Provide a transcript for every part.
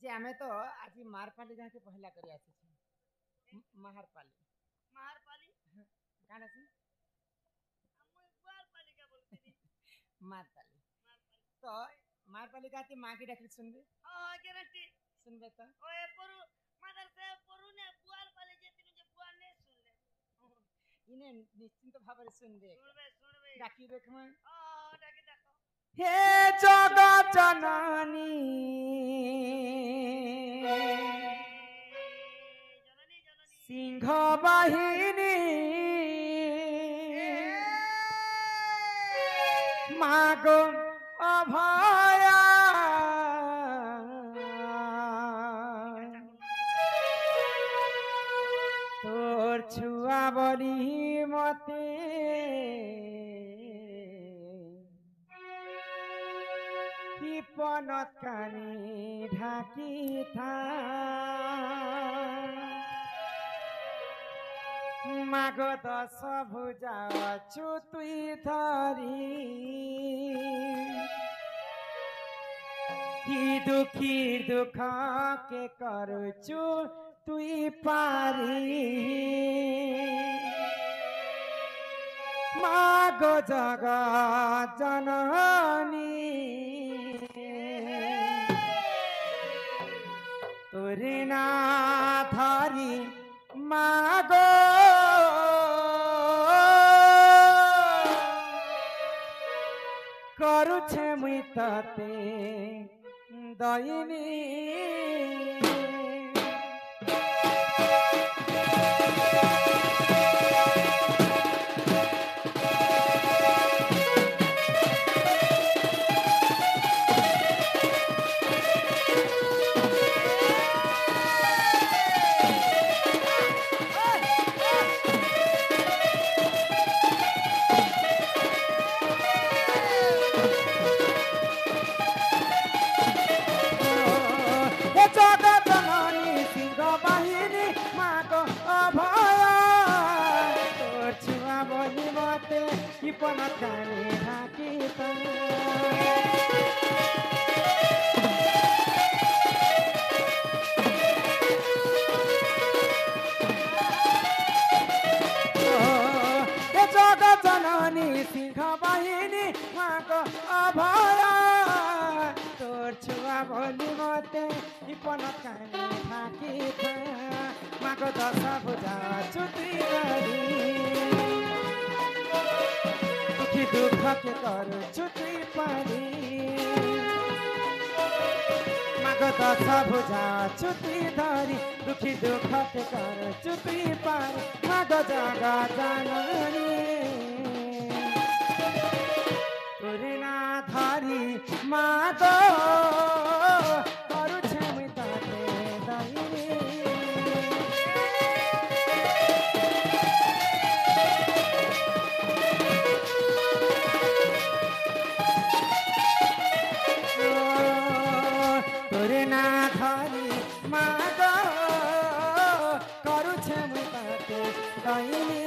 जे आमे तो आज मारपाली गाँव के पहला करे आसी छी महारपाली महारपाली काना छी हम मारपाली का बोलते नी मारपाली तो मारपाली का ती मां की डाकली सुनबे हां गारंटी सुनबे तो ओए परू मदर से परू ने बुआरपाली जे तीनु जे बुआ ने सुन ले इने निश्चिंत भाବରେ सुनबे सुनबे डाकी देखमा हां डाकी देखो हे जगत जननी जननी जननी सिंह बाहिनी मागो अभया তোর ছুয়া বলি মতে বিপনত কানি ঢাকি থা মাগ দশ ভুজা অছু তুই ধরি কি দুঃখীর দুঃখ কে করছু তুই পারি মাগো জগৎ জননী তোরে না ধরি মাগো করুছে মুই তাতে দইনি সিংহ বাহিনী মাগো অভয়া তোর ছুয়া বলি মতে বিপন কানে থাকি মাগো দশ ভুজা ছুটি করি দুঃখী দুঃখকে কর ছুটি পারি মাগো দশ ভুজা ছুটি ধরি দুঃখী দুঃখকে কর ছুটি পারি মাগো জগা জাননী তোরে না ধরি মাগো করুছে মুই তাতে দইনি তোরে না ধরি মাগো করুছে মুই তাতে দইনি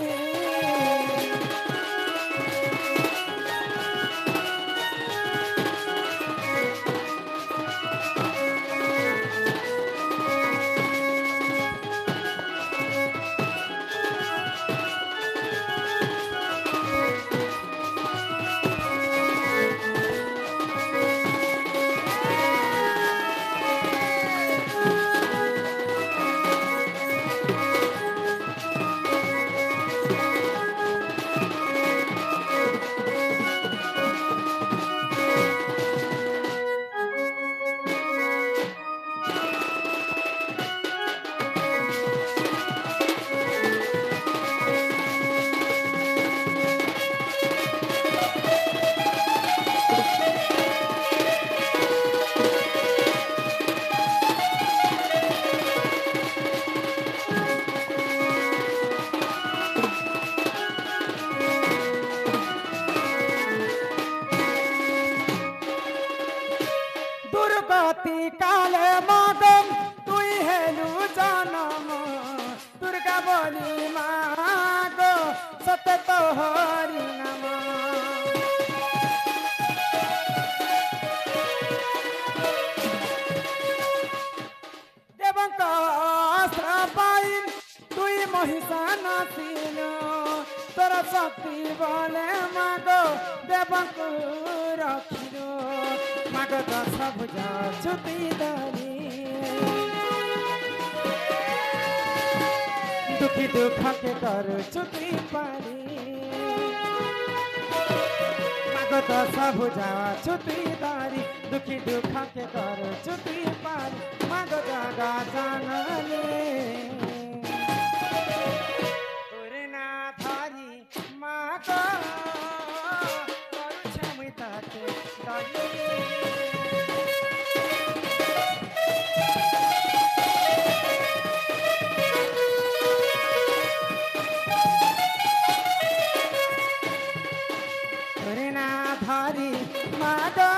দুর্গতি কালে মদম তুই হেলু জনম দুর্গা বলি মাগো সতে তো হরি নাম মহিষান ছিল তোর শক্তি বলে মাগো দেবকু রখিল মাগো দশ ভুজা ছুটি ধরি দুঃখী দুঃখকে কর ছুটি পারি মাগো দশ ভুজা ছুটি ধরি দুঃখী দুঃখকে কর ছুটি পারি মাগো জাগা জানলে তোরে না ধরি মাগো করছে মুই তাতে ধরি তোরে না ধরি মাগো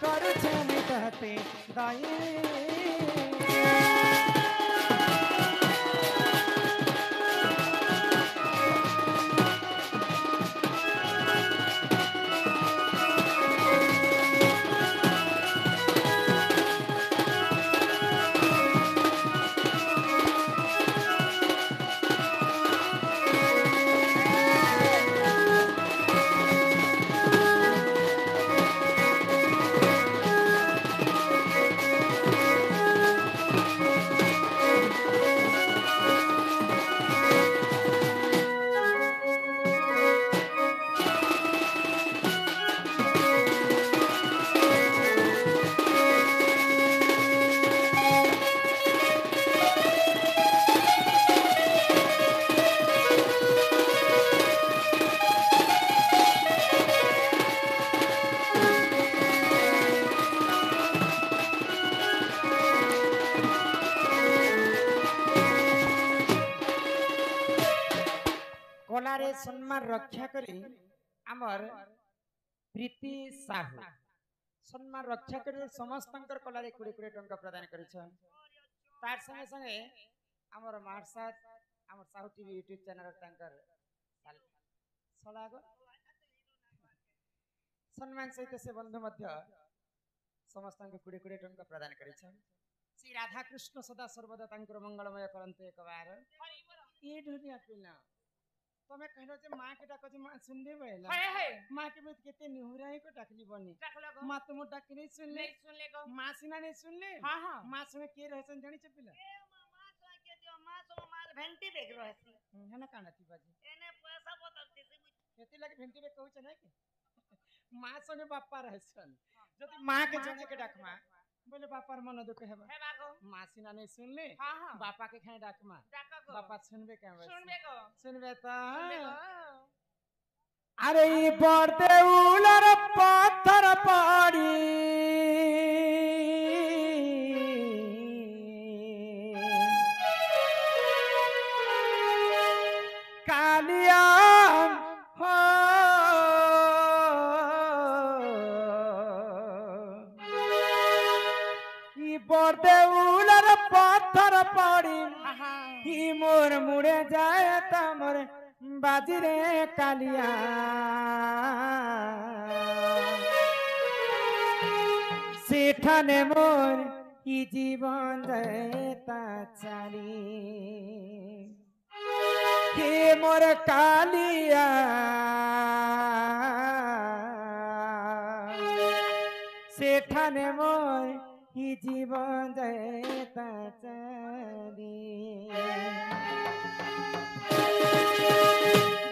করছে মুই তাতে ধরি কলারে সম্মান রক্ষা করে আমার প্রীতি সাহু সম্মান রক্ষা করে সমস্তଙ୍କର কলারে 20 ଟଙ୍କା প্রদান করেছেন তার সঙ্গে সঙ্গে আমার মারসাদ আমার সাহু টিভি ইউটিউব চ্যানেল তাঙ্কর সলাগ সম্মান সহিত সে বন্ধু মধ্য সমস্তଙ୍କୁ 20 ଟଙ୍କା প্রদান করেছেন শ্রী রাধা কৃষ্ণ সদা সর্বদা তাঙ্কর মঙ্গলময় করন্তে একবার এই দুনিয়া পিলা तमे कहलो जे मां के डाको जे मां सुनबे बेला मां के मत केते निहुराई को डाकली बनी मां तुम डाकी नहीं सुन ले मां सिना नहीं सुन ले हां हां मां संगे के रहसन जानी छपिला ए मां तो के दियो मां तो मार भेंटी बेग रहसी हेना काना थी बाजी एने पैसा बदलती से केते लगे भेंटी बेग कहू छ ना के मां संगे बापा रहसन जति मां के जने के डाकमा बोले बापार मन दुख हेबा हे बागो मां सिना नहीं सुन ले हां हां बापा के खाए डाकमा डाको बापा सुनबे के सुनबे तो अरे ई पड़ते उलर पत्थर पड़ी कालिया हो पड़ते उलर पत्थर पड़ी मोर मुड़े जाए तमर बाजी रे कालिया सेठाने मोर ही जीवन देता चाली हे मोर कालिया सेठाने मोर ही जीवन देता चाली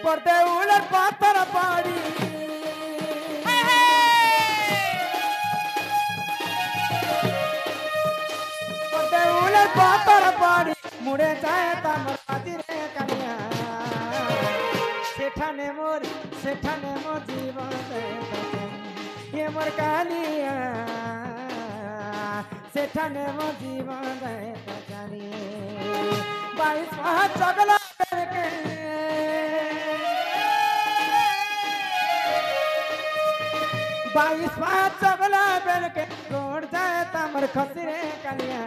पड़ते उलर पत्थर पड़ी पड़ते उलर पत्थर पड़ी मुड़े जाए तमर बाजी रे कालिया सेठाने मोर जीवन देता ये मोर कालिया सेठाने मोर जीवन देता जानी 22 हाथ चगला करके 22 हाथ चगला करके छोड़ जाए तमर खसरे कालिया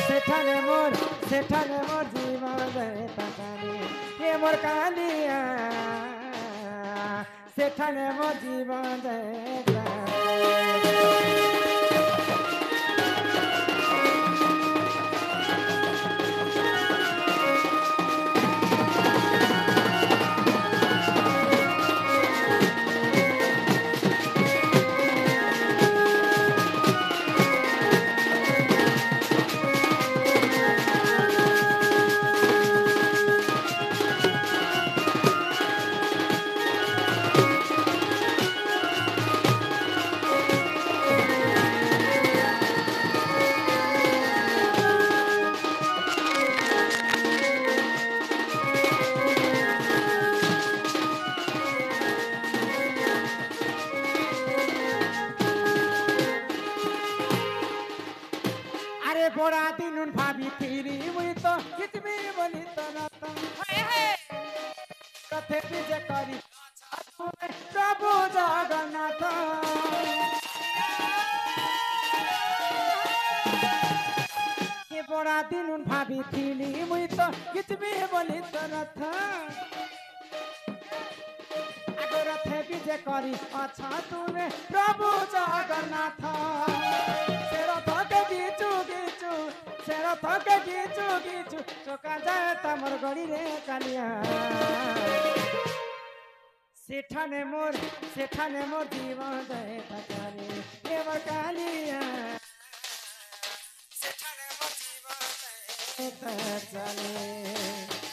सेठाने मोर जीवन देता जानी ये मोर कालिया सेठाने मोर जीवन देता बड़ा दिन भाभी फिरी मुई तो कितनी बोली तो रत कथे विजय करी प्रभु जगन्नाथ के बड़ा दिन भाभी फिरी मुई तो कितनी बोली तो रथ रथे विजय करी अच्छा तुमे प्रभु जगन्नाथ से रथ के गीचु गीचु से रथ के गीचु गीचु चोका जाए तमर गड़ी रे कालिया सेठाने मोर जीवन दे तकानी देव कालिया सेठाने मोर जीवन दे तकानी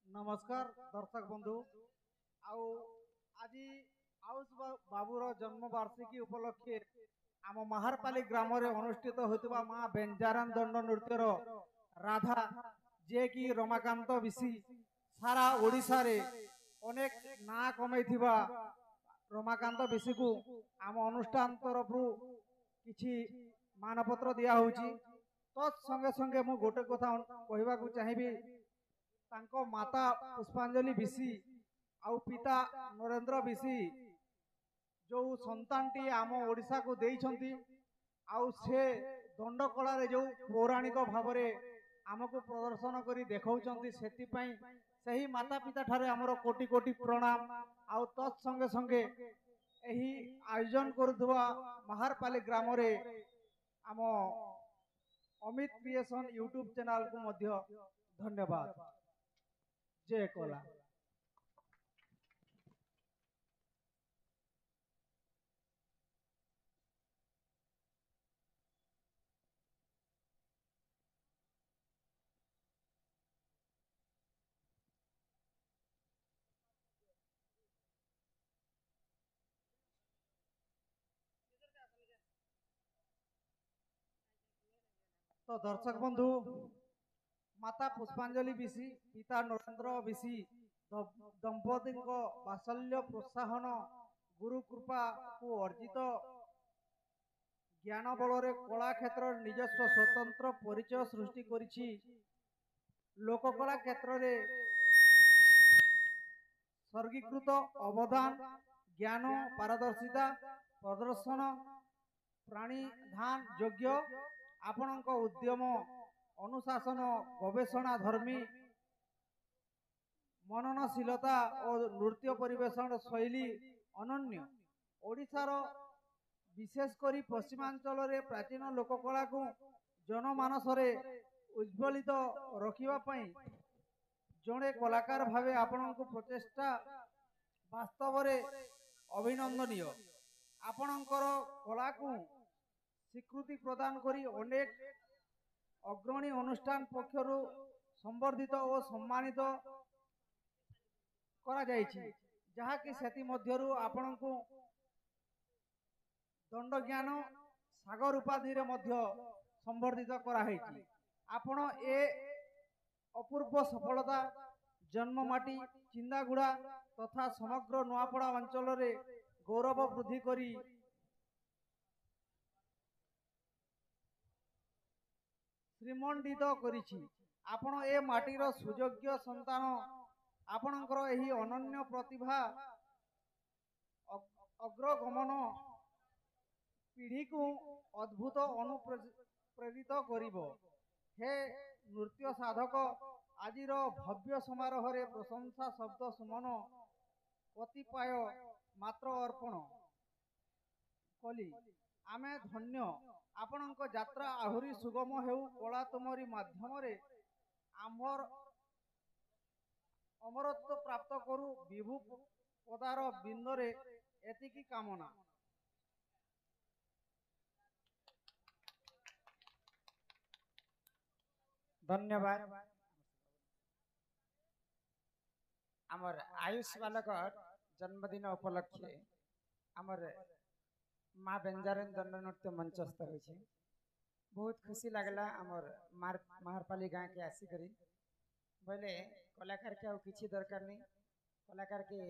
नमस्कार दर्शक बंधु आउ आज आउस बाबूर जन्म वार्षिकी उपलक्षे आम महारपाली ग्राम रे अनुष्ठित होतिबा मां बेंजारान दंड नृत्यर राधा जे कि रमाकांत विशी सारा ओडिशा रे अनेक ना कमैथिबा रमाकांत विशी को आम अनुष्ठान तरफ किछि मानपत्र दिया होउची तत् संगे संगे मु गोटे कथा कहबा को चाहिबी तांको माता पुष्पांजलि विशी आउ पिता नरेंद्र विशी जो संतान टी आम ओडिशा को देइछंती आउ से दंड कला रे जो पौराणिक भाव रे आमको प्रदर्शन करी देखौचंती सेति पई सही माता पिता ठारे हमरो कोटि कोटि प्रणाम आउ तत् संगे संगे एही आयोजन करथुवा महारपाली ग्राम रे आम अमित क्रिएशन यूट्यूब चैनल को मध्य धन्यवाद जय कोला तो दर्शक बंधु माता पुष्पांजलि विशी पिता नरेंद्र विशी दंपति वात्सल्य प्रोत्साहन गुरु कृपा को अर्जित ज्ञान बल कला क्षेत्र निजस्व स्वतंत्र परिचय सृष्टि करिछि लोककला क्षेत्र रे सर्गीकृत अवदान ज्ञान पारदर्शिता प्रदर्शन प्राणी धान योग्य आपणक उद्यम अनुशासन गवेषणा धर्मी मननशीलता और नृत्य परिवेशन शैली अनन्य ओडिशार विशेषकर पश्चिमांचल रे प्राचीन लोककला को जनमानस रे उज्ज्वलित रखिबा पई जड़े कलाकार भावे आपणक प्रचेष्टा वास्तव रे अभिनंदनीय आपणकर कला को स्वीकृति प्रदान करी अनेक अग्रणी अनुष्ठान पक्षर संवर्धित और सम्मानित करा जायछि जहा कि सेति मध्यरु आपण को दंड ज्ञान सागर उपाधि रे मध्य संवर्धित करा हैछि आपण ए अपूर्व सफलता जन्ममाटी चिंदागुड़ा तथा समग्र नुआपड़ा अंचल रे गौरव वृद्धि करी श्रीमंडित करिछि ଆପଣ ଏ ମାଟିର ସୁଯୋଗ୍ୟ ସନ୍ତାନ। ଆପଣଙ୍କର ଏହି ଅନନ୍ୟ ପ୍ରତିଭା ଅଗ୍ରଗମନ ପିଢ଼ିକୁ ଅଦ୍ଭୁତ ଅନୁପ୍ରେରିତ କରିବ। ହେ ନୃତ୍ୟ ସାଧକ, ଆଜିର ଭବ୍ୟ ସମାରୋହରେ ପ୍ରଶଂସା ଶବ୍ଦ ସୁମନ କତିପାୟ ମାତ୍ର ଅର୍ପଣ କଲି। ଆମେ ଧନ୍ୟ। ଆପଣଙ୍କ ଯାତ୍ରା ଆହୁରି ସୁଗମ ହେଉ। କଳା ତୁମରି ମାଧ୍ୟମରେ ଅମରତ୍ୱ ପ୍ରାପ୍ତ କରୁ। ବିଭୁ ପଦାର ବିନ୍ଦରେ ଏତିକି କାମନା। धन्यवाद। आमर आयुष बालक जन्मदिन उपलक्षे आमर माँ बेंजारन दंड नृत्य मंचस्थ होइछे। बहुत खुशी लगला आमर माहरपाली गाँव के आसी करी बोले कलाकार के किसी दरकार नहीं। कलाकार के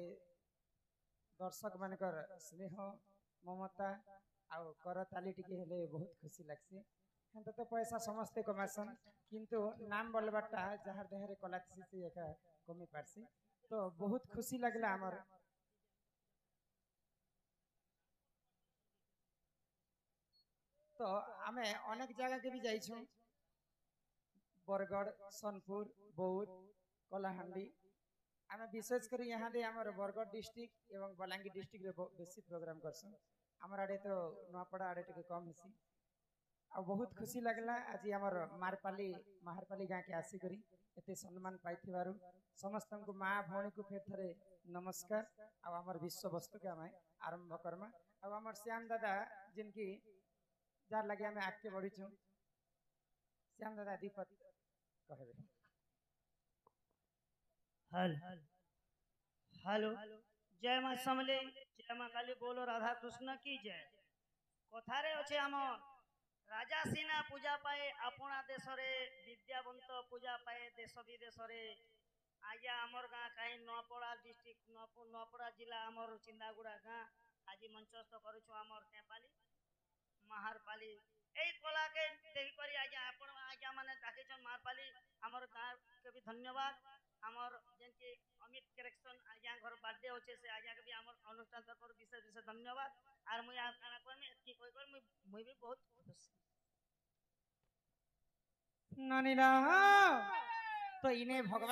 दर्शक मानकर स्नेह ममता आउ कर ताली टिके हेले बहुत खुशी लगसी। हेंत तो पैसा समस्ते कमासन किंतु नाम बोलबाटा जहार देहरे कला से एका कमी पारसी। तो बहुत खुशी लगला आमर तो आमे अनेक जगह के भी जाइछू। बरगढ़, सोनपुर, बौद्ध, कलाहांडी आमे विशेष कर यहाँ दे आमर बरगढ़ डिस्ट्रिक्ट एवं बलांगीर डिस्ट्रिक्ट रे बेसी प्रोग्राम करसु। आमर आड़े तो नुआपड़ा आड़े टिके कम हेसी। आ बहुत खुशी लगला आज आमर माहरपाली गाँव के आसी करी एते सम्मान पाइथिबारु समस्त को माँ भौणी को फेर थरे नमस्कार। आमर विश्व वस्तु के आमे आरंभ करमा। आमर श्याम दादा जिनकी जार लगे आमे आगे बढ़ीचु। श्याम दादा दीपक कहबे। हेलो, जय मां समले, जय मां काली, बोलो राधा कृष्ण की जय। कथारे अच्छे आम राजा सीना पूजा पाए अपना देश रे, विद्यावंत पूजा पाए देश विदेश रे। आज आमर गाँ कहीं नपड़ा डिस्ट्रिक्ट नपड़ा जिला आमर चिंदागुड़ा गाँ आज मंचस्थ करुछु आमर नेपाली माहरपाली ए कला के देखि करी आज आपण आज माने डाकिछन माहरपाली आमर गाँ के भी धन्यवाद। आमर जेनकी अमित करेक्शन आज घर बर्थडे होचे से आज के भी आमर अनुष्ठान तरफ विशेष विशेष धन्यवाद। आर मुई आ काना करमी एतकी कोइ कर मुई भी बहुत खुश नानीला तो इने भगवान